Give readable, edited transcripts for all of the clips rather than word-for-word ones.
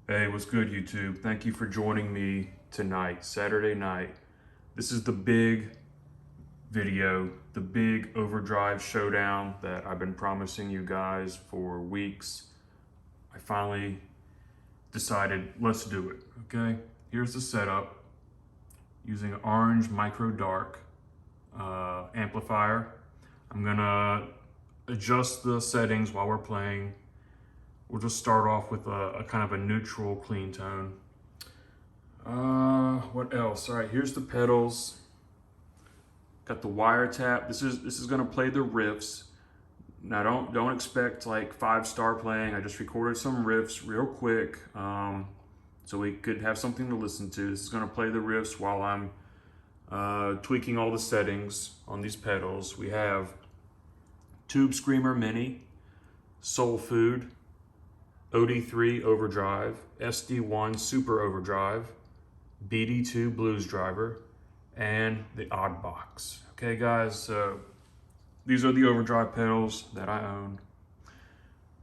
Hey, what's good, YouTube? Thank you for joining me tonight, Saturday night. This is the big video, the big Overdrive showdown that I've been promising you guys for weeks. I finally decided, let's do it, okay? Here's the setup. Using an orange micro dark amplifier. I'm gonna adjust the settings while we're playing. We'll just start off with a kind of a neutral clean tone. What else? All right, here's the pedals. Got the wiretap. This is gonna play the riffs. Now don't expect like 5-star playing. I just recorded some riffs real quick, so we could have something to listen to. This is gonna play the riffs while I'm tweaking all the settings on these pedals. We have Tube Screamer Mini, Soul Food, OD-3 Overdrive, SD-1 Super Overdrive, BD-2 Blues Driver, and the Odd Box. Okay guys, so these are the Overdrive pedals that I own.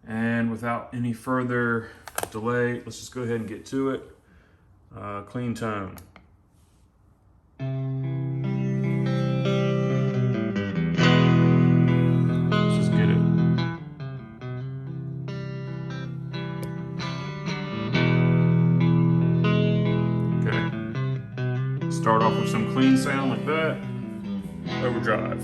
And without any further delay, let's just go ahead and get to it. Clean tone. Let's just get it. Start off with some clean sound like that. Overdrive.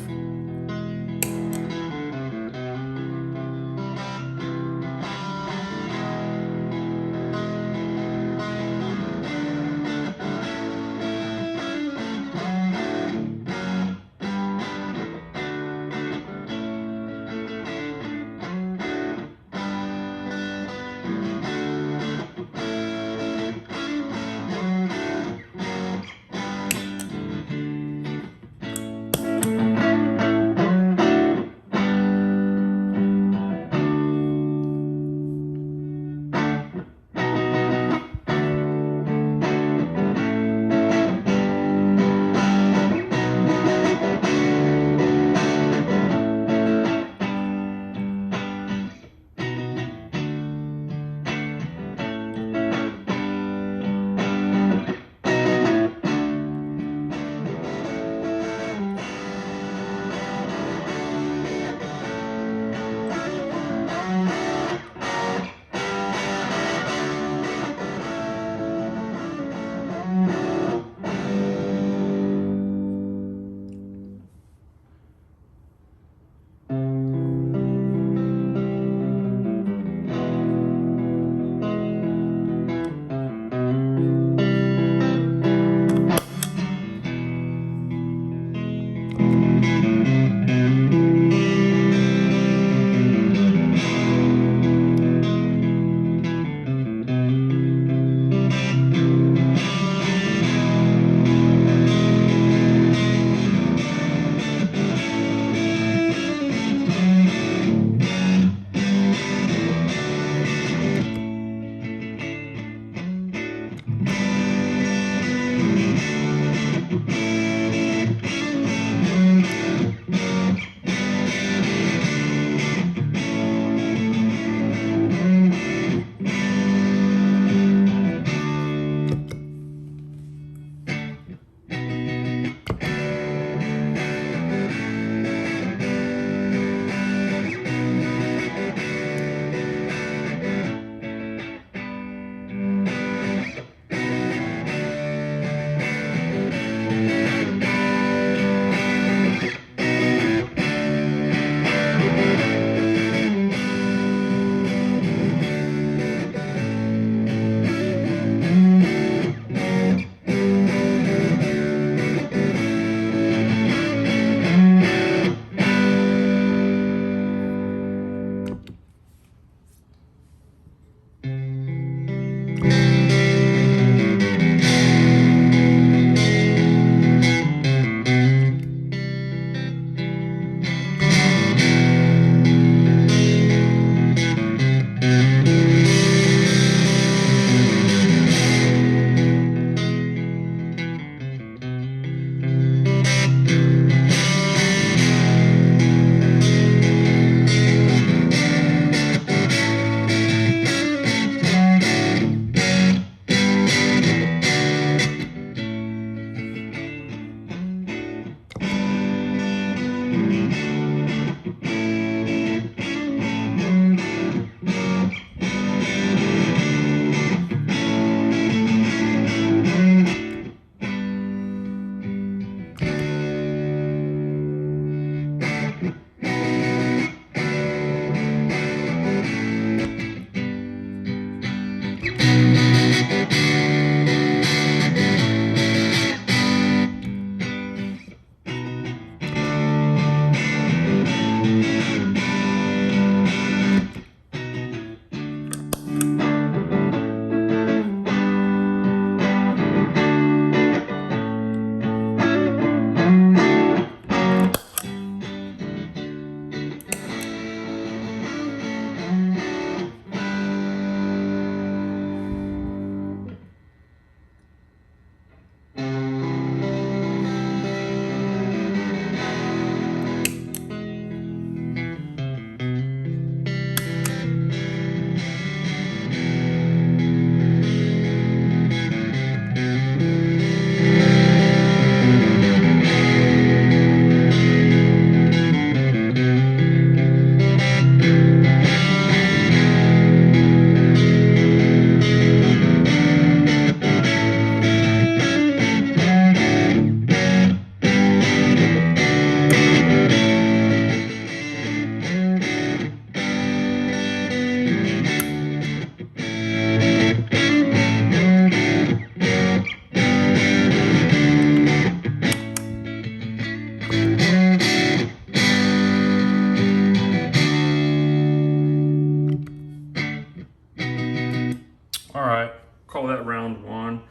call that round one.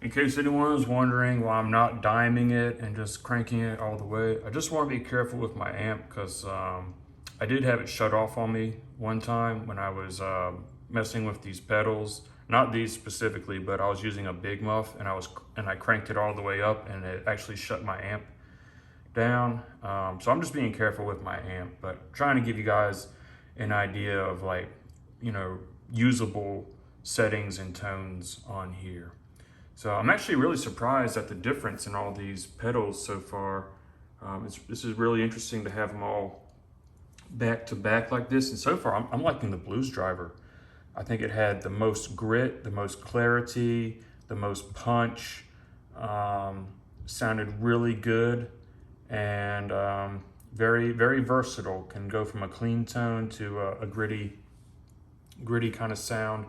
In case anyone is wondering why I'm not diming it and just cranking it all the way, I just want to be careful with my amp because I did have it shut off on me one time when I was messing with these pedals. Not these specifically, but I was using a big muff and I cranked it all the way up and it actually shut my amp down. So I'm just being careful with my amp, but trying to give you guys an idea of, like, you know, usable settings and tones on here. So I'm actually really surprised at the difference in all these pedals so far. This is really interesting to have them all back to back like this. And so far I'm liking the Blues Driver. I think it had the most grit, the most clarity, the most punch, sounded really good, and very, very versatile. Can go from a clean tone to a gritty kind of sound.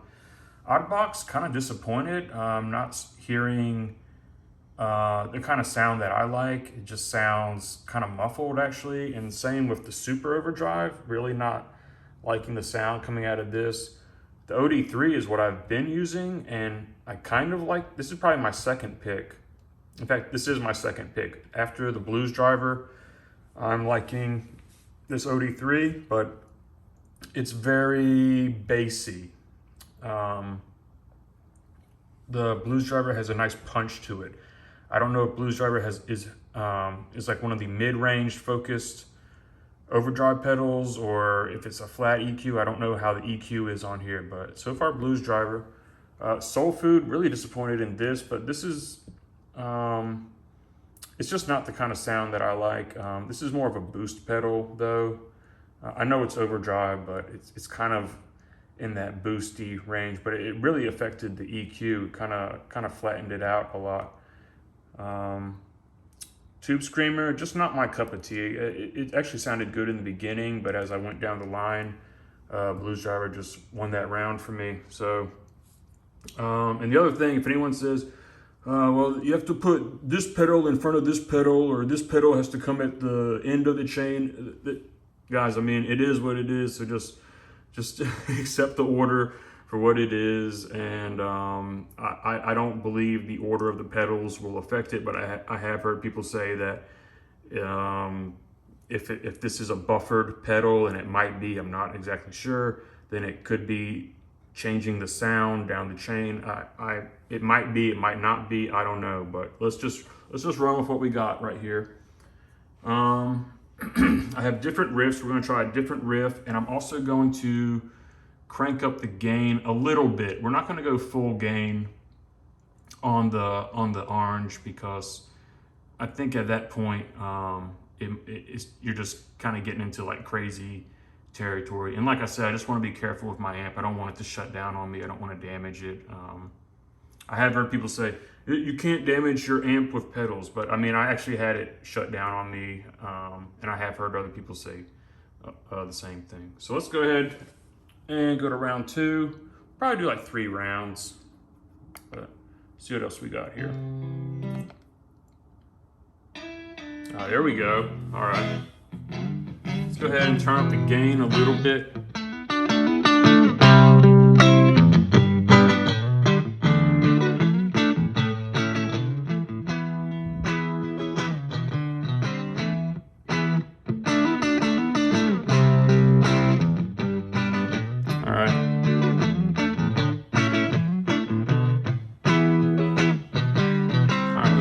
Oddbox, kind of disappointed. Not hearing the kind of sound that I like. It just sounds kind of muffled, actually. And same with the Super Overdrive. Really not liking the sound coming out of this. The OD-3 is what I've been using, and I kind of like. This is probably my second pick. In fact, this is my second pick. After the Blues Driver, I'm liking this OD-3, but it's very bassy. The Blues Driver has a nice punch to it. I don't know if Blues Driver is like one of the mid-range focused overdrive pedals or if it's a flat EQ. I don't know how the EQ is on here, but so far Blues Driver. Soul Food, really disappointed in this, but this is it's just not the kind of sound that I like. This is more of a boost pedal though. I know it's overdrive, but it's kind of in that boosty range, but it really affected the EQ, kind of flattened it out a lot. Tube Screamer, just not my cup of tea. It actually sounded good in the beginning, but as I went down the line, Blues Driver just won that round for me. So, and the other thing, if anyone says, well, you have to put this pedal in front of this pedal, or this pedal has to come at the end of the chain, guys, I mean, it is what it is. So just accept the order for what it is, and I don't believe the order of the pedals will affect it, but I have heard people say that if this is a buffered pedal, and it might be, I'm not exactly sure, then it could be changing the sound down the chain. It might be, it might not be, I don't know, but let's just run with what we got right here. I have different riffs. We're going to try a different riff, and I'm also going to crank up the gain a little bit. We're not going to go full gain on the orange, because I think at that point you're just kind of getting into like crazy territory. And like I said, I just want to be careful with my amp. I don't want it to shut down on me. I don't want to damage it. I have heard people say, you can't damage your amp with pedals, but I mean, I actually had it shut down on me, and I have heard other people say the same thing. So let's go ahead and go to round two. Probably do like 3 rounds, but see what else we got here. There we go. All right. Let's go ahead and turn up the gain a little bit.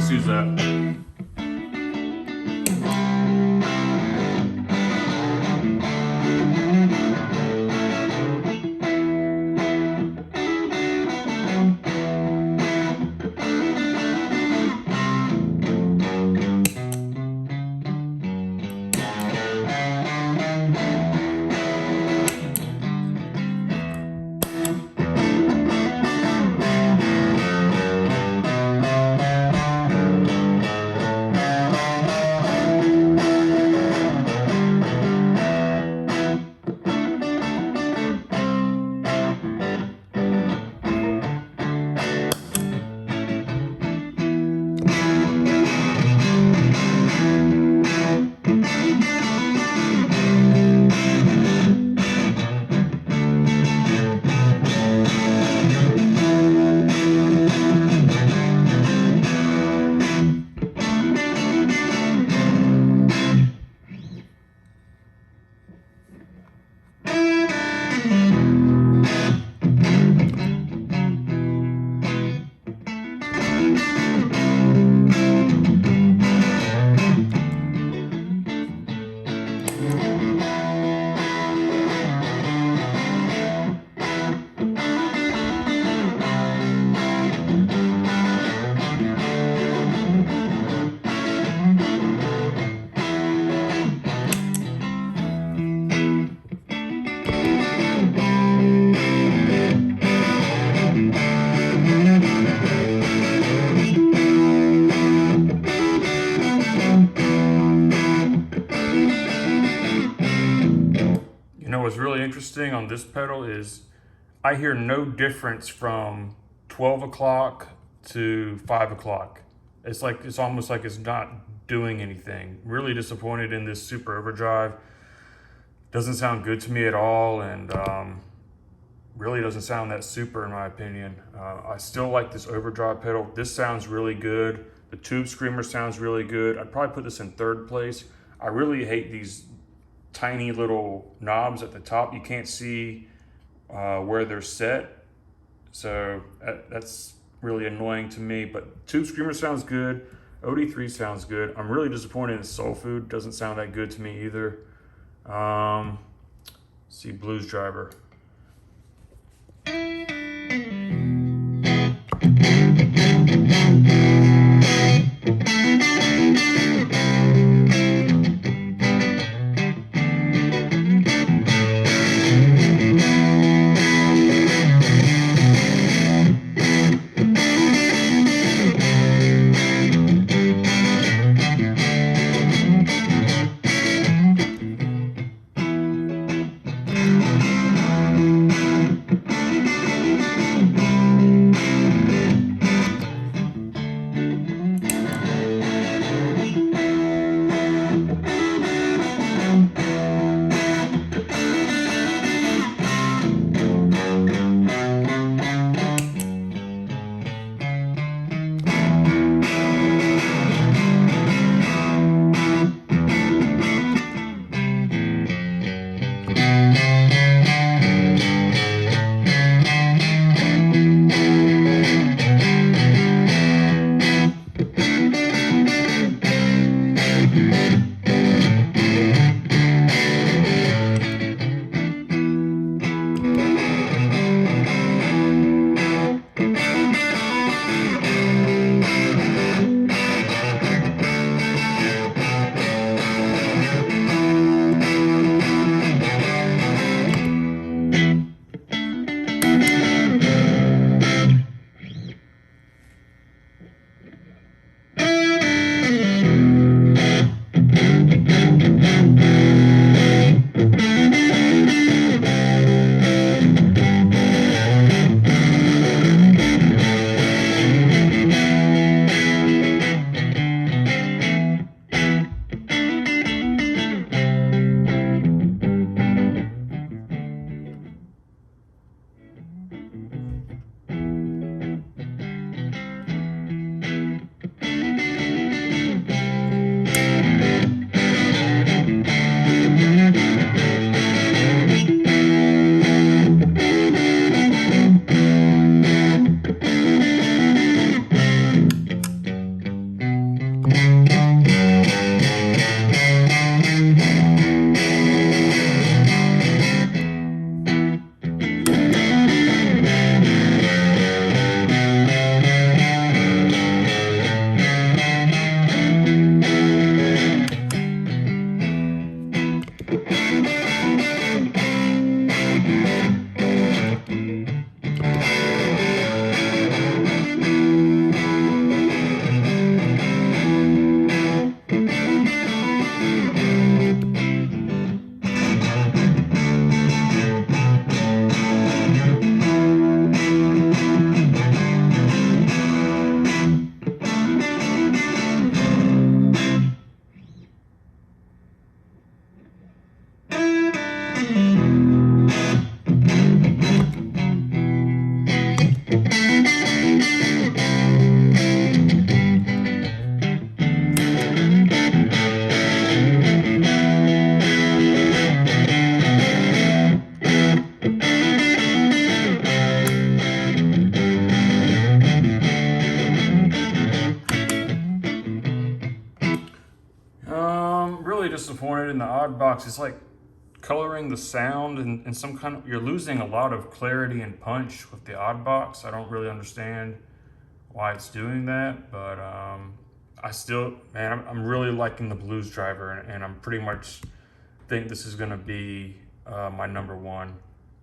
Use that. interesting on this pedal is I hear no difference from 12 o'clock to 5 o'clock. It's like, it's almost like it's not doing anything. Really disappointed in this Super Overdrive. Doesn't sound good to me at all, and really doesn't sound that super in my opinion. I still like this Overdrive pedal. This sounds really good. The Tube Screamer sounds really good. I'd probably put this in third place. I really hate these tiny little knobs at the top. You can't see where they're set. So that's really annoying to me, but Tube Screamer sounds good. OD-3 sounds good. I'm really disappointed in Soul Food. Doesn't sound that good to me either. See Blues Driver. Disappointed in the odd box. It's like coloring the sound and some kind of, you're losing a lot of clarity and punch with the odd box. I don't really understand why it's doing that, but I still, man, I'm really liking the Blues Driver, and I'm pretty much think this is gonna be my number one.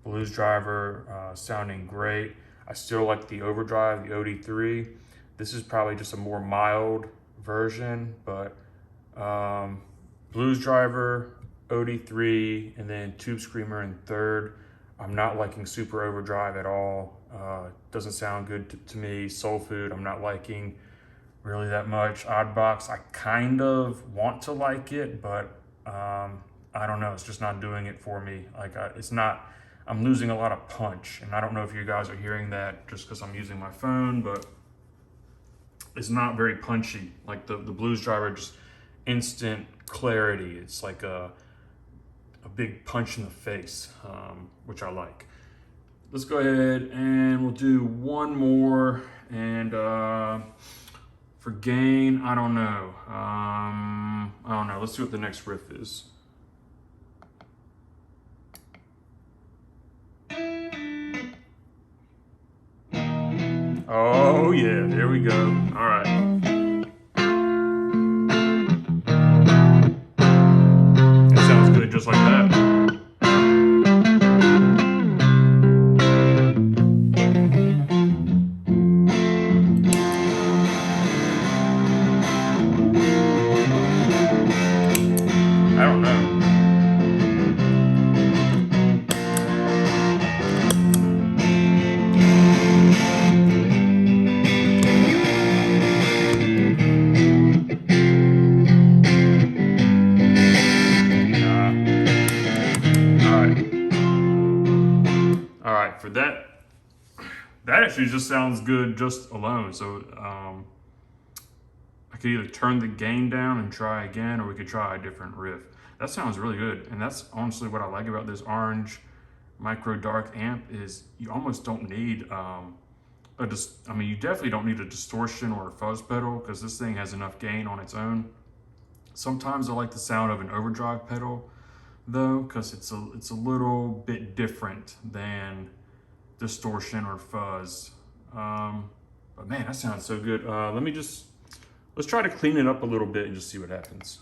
Blues Driver sounding great. I still like the Overdrive, the OD-3. This is probably just a more mild version, but Blues Driver, OD-3, and then Tube Screamer in third. I'm not liking Super Overdrive at all. Doesn't sound good to me. Soul Food, I'm not liking really that much. Oddbox, I kind of want to like it, but I don't know. It's just not doing it for me. Like it's not. I'm losing a lot of punch, and I don't know if you guys are hearing that just because I'm using my phone, but it's not very punchy. Like the Blues Driver, just instant clarity. It's like a big punch in the face, which I like. Let's go ahead and we'll do one more. And for gain, I don't know. I don't know. Let's see what the next riff is. Oh yeah, there we go. All right. That sounds good just like that. I don't know. For that actually just sounds good just alone. So I could either turn the gain down and try again, or we could try a different riff. That sounds really good, and that's honestly what I like about this orange micro dark amp is you almost don't need you definitely don't need a distortion or a fuzz pedal because this thing has enough gain on its own. Sometimes I like the sound of an overdrive pedal though, because it's a little bit different than distortion or fuzz. But man, that sounds so good. Let's try to clean it up a little bit and just see what happens.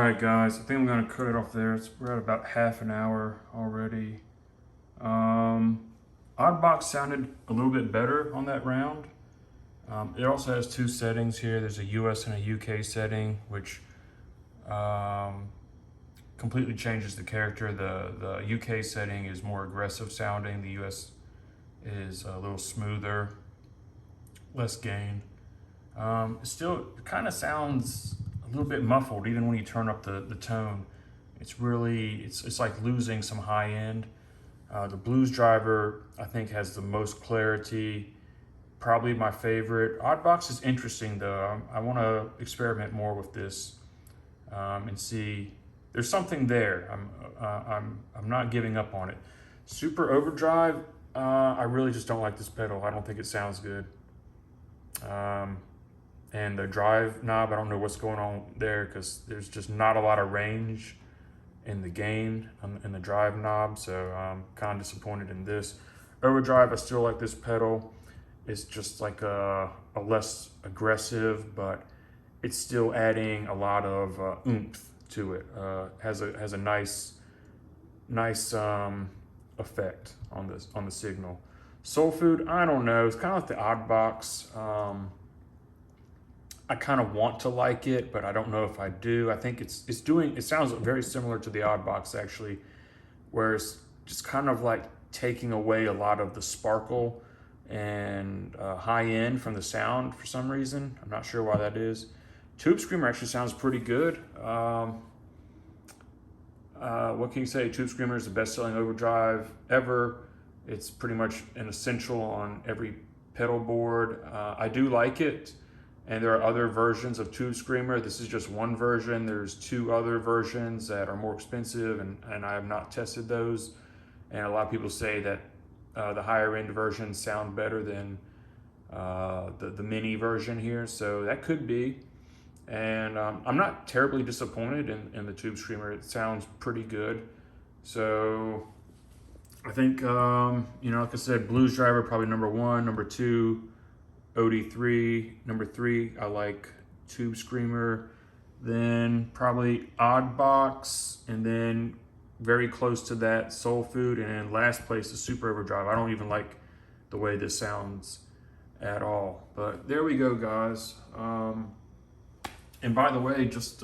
Alright guys, I think I'm going to cut it off there. We're at about half an hour already. Oddbox sounded a little bit better on that round. It also has two settings here. There's a US and a UK setting, which completely changes the character. The UK setting is more aggressive sounding. The US is a little smoother, less gain. It still kind of sounds a little bit muffled even when you turn up the tone. It's really, it's like losing some high end. The Blues Driver, I think, has the most clarity, probably my favorite. Oddbox is interesting though. I want to experiment more with this and see. There's something there. I'm not giving up on it. Super Overdrive, I really just don't like this pedal. I don't think it sounds good. And the drive knob, I don't know what's going on there because there's just not a lot of range in the gain in the drive knob, so I'm kind of disappointed in this. Overdrive, I still like this pedal. It's just like a less aggressive, but it's still adding a lot of oomph to it. Has a nice effect on the signal. Soul Food, I don't know. It's kind of like the Oddbox. I kind of want to like it, but I don't know if I do. I think it sounds very similar to the Oddbox actually, where it's just kind of like taking away a lot of the sparkle and high end from the sound for some reason. I'm not sure why that is. Tube Screamer actually sounds pretty good. What can you say? Tube Screamer is the best-selling overdrive ever. It's pretty much an essential on every pedal board. I do like it. And there are other versions of Tube Screamer. This is just one version. There's two other versions that are more expensive, and I have not tested those. And a lot of people say that the higher end versions sound better than the mini version here. So that could be. And I'm not terribly disappointed in the Tube Screamer. It sounds pretty good. So I think, like I said, Blues Driver probably number one, number two, OD-3, number three, I like Tube Screamer, then probably Oddbox, and then very close to that, Soul Food, and then last place is Super Overdrive. I don't even like the way this sounds at all, but there we go, guys. And by the way, just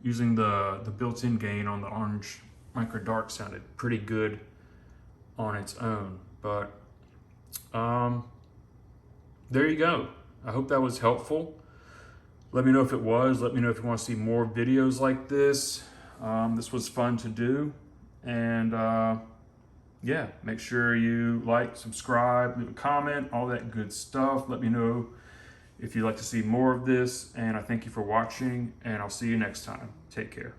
using the built-in gain on the Orange Micro Dark sounded pretty good on its own, but there you go. I hope that was helpful. Let me know if it was. Let me know if you want to see more videos like this. This was fun to do. And yeah, make sure you like, subscribe, leave a comment, all that good stuff. Let me know if you'd like to see more of this. And I thank you for watching, and I'll see you next time. Take care.